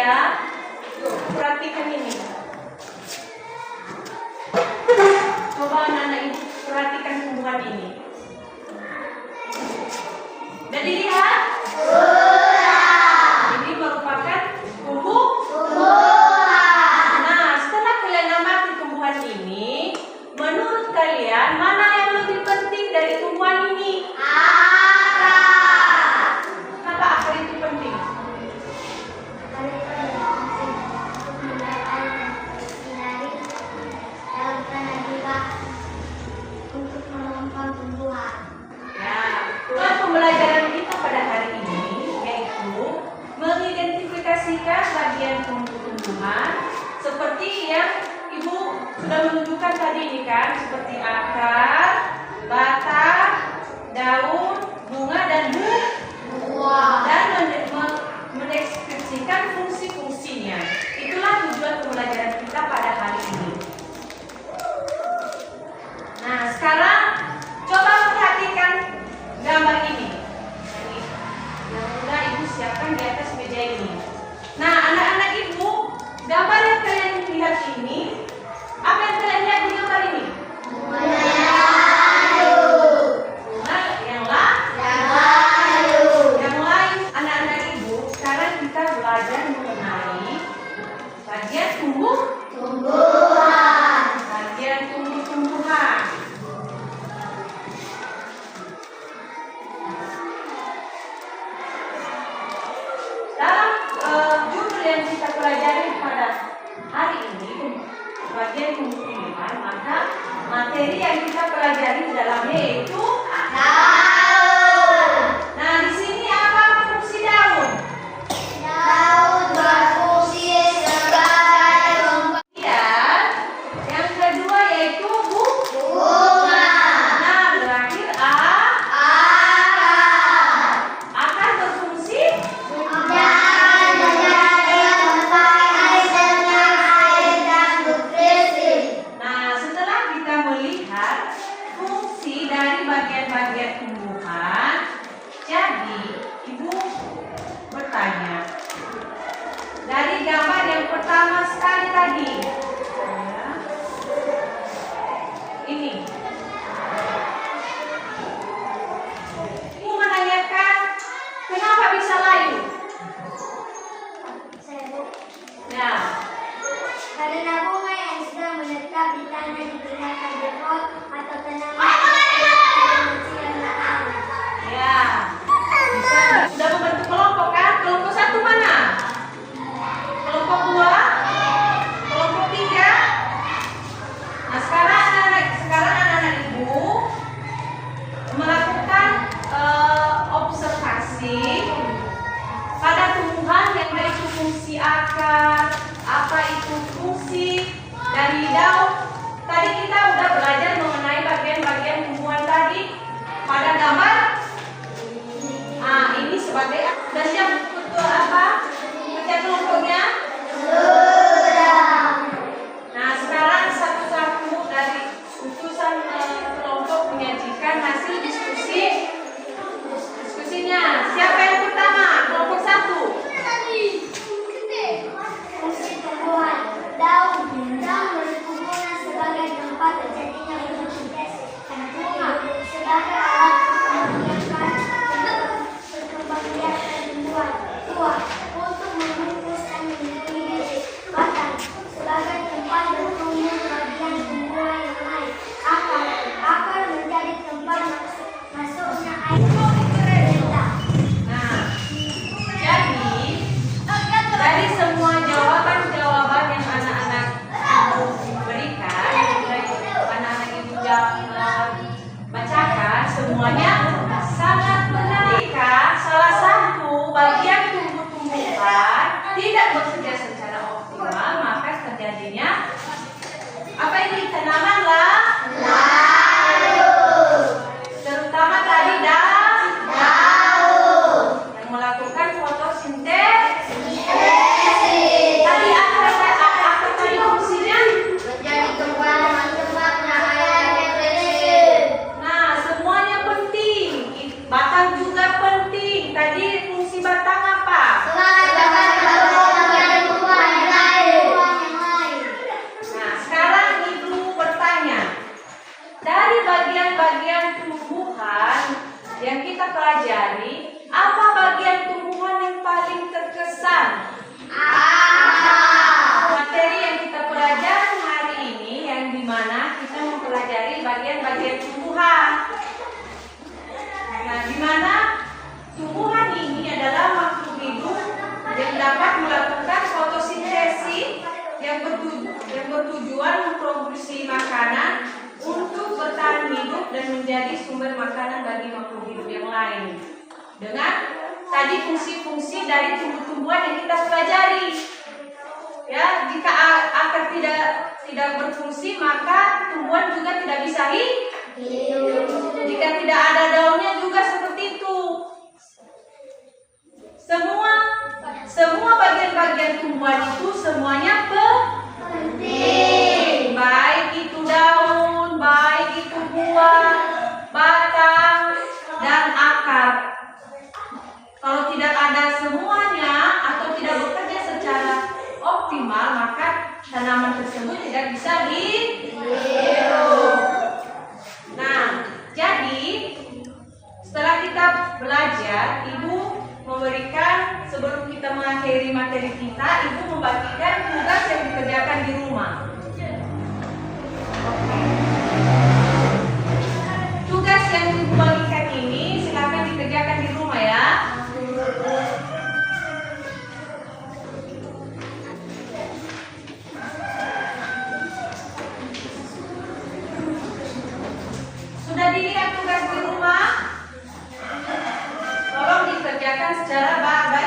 ya. Tuh, perhatikan ini. Coba anak-anak ibu perhatikan tumbuhan ini. Dan dilihat? Ini merupakan tumbuhan. Nah, setelah kalian amati tumbuhan ini, menurut kalian mana yang lebih penting dari tumbuhan ini? Akar. Kenapa akar itu penting? Untuk melompat tumbuhan. Ya, tujuan pembelajaran kita pada hari ini yaitu mengidentifikasikan bagian tumbuh-tumbuhan seperti yang Ibu sudah menunjukkan tadi ini kan, seperti akar, batang, daun, bunga dan buah, dan mendeskripsikan fungsi-fungsinya. Itulah tujuan pembelajaran kita pada hari ini. Nah, sekarang coba perhatikan gambar ini. Yang udah Ibu siapkan di atas meja ini. Nah, anak-anak Ibu, gambar yang kalian lihat ini, apa yang kalian lihat di gambar ini? Bunga yang lain. Anak-anak Ibu, sekarang kita belajar mengenai bagian bagian tumbuh-tumbuhan. Dalam judul yang kita pelajari pada hari ini, bagian tumbuh-tumbuhan, maka materi yang kita pelajari di dalamnya yaitu daun. Nah, di sini apa fungsi daun? Daun berfungsi sebagai Kemudian yang kedua yaitu bunga. Nah, terakhir akar berfungsi. Jangan menjadi tempat airnya air dan nutrisi. Nah, setelah kita melihat fungsi dari bagian-bagian tumbuhan, jadi Ibu bertanya dari gambar yang pertama sekali tadi, ya, ini Ibu menanyakan kenapa bisa layu? Ya, Karena bunga yang sudah menetap di tanah digunakan di pot atau tanaman yang lain. ya, bisa sudah membentuk kelompok kan? Kelompok satu mana? Kelompok dua? Kelompok tiga? Nah, sekarang anak-anak Ibu melakukan observasi pada tumbuhan yang itu fungsi akar, apa itu fungsi dari daun. Tadi kita udah belajar mengenai bagian-bagian tumbuhan tadi pada gambar. Ini sebagai dan siap untuk apa? Kerja kelompoknya. Nah, sekarang satu-satu dari utusan kelompok menyajikan hasil diskusinya. Siapa yang pertama? Kelompok satu. Fungsi tumbuhan. Daun berfungsi sebagai tempat terjadinya fotosintesa. Bunga sebagai alat perkembangbiakan tumbuhan. Buah untuk membungkus dan melindungi diri. Batang sebagai tempat bertumbuh bagian tumbuhan yang lain. Akar menjadi tempat masuknya air. Nah, jadi dari semua jawaban-jawaban yang anak-anak berikan, anak-anak Ibu bacakan, semuanya sangat benar. Jika salah satu bagian tumbuh-tumbuhan tidak bekerja secara optimal, maka terjadinya apa ini? Tanaman terutama tadi daun yang melakukan fotosintesis. Tadi apa tadi fungsinya? Menjadi tempat tempatnya air dan nutrisi. Nah, semuanya penting. Batang juga penting. Tadi fungsi batang apa? Sebagai tempat bertumbuh bagian dapat melakukan fotosintesis yang bertujuan memproduksi makanan untuk bertahan hidup dan menjadi sumber makanan bagi makhluk hidup yang lain. Dengan tadi fungsi-fungsi dari tumbuh-tumbuhan yang kita pelajari. Ya, jika akar tidak berfungsi, maka tumbuhan juga tidak bisa hidup. Jika tidak ada daunnya juga seperti itu. Semua bagian-bagian tumbuhan itu semuanya penting. Baik itu daun, baik itu buah, batang, dan akar. Kalau tidak ada semuanya atau tidak bekerja secara optimal, maka tanaman tersebut tidak bisa hidup. Nah, jadi setelah kita belajar, Ibu memberikan, sebelum kita mengakhiri materi kita, Ibu membagikan tugas yang dikerjakan di rumah. Tugas yang Ibu bagikan ini silakan dikerjakan di rumah ya. Sudah dilihat tugas di rumah? Tolong dikerjakan secara baik.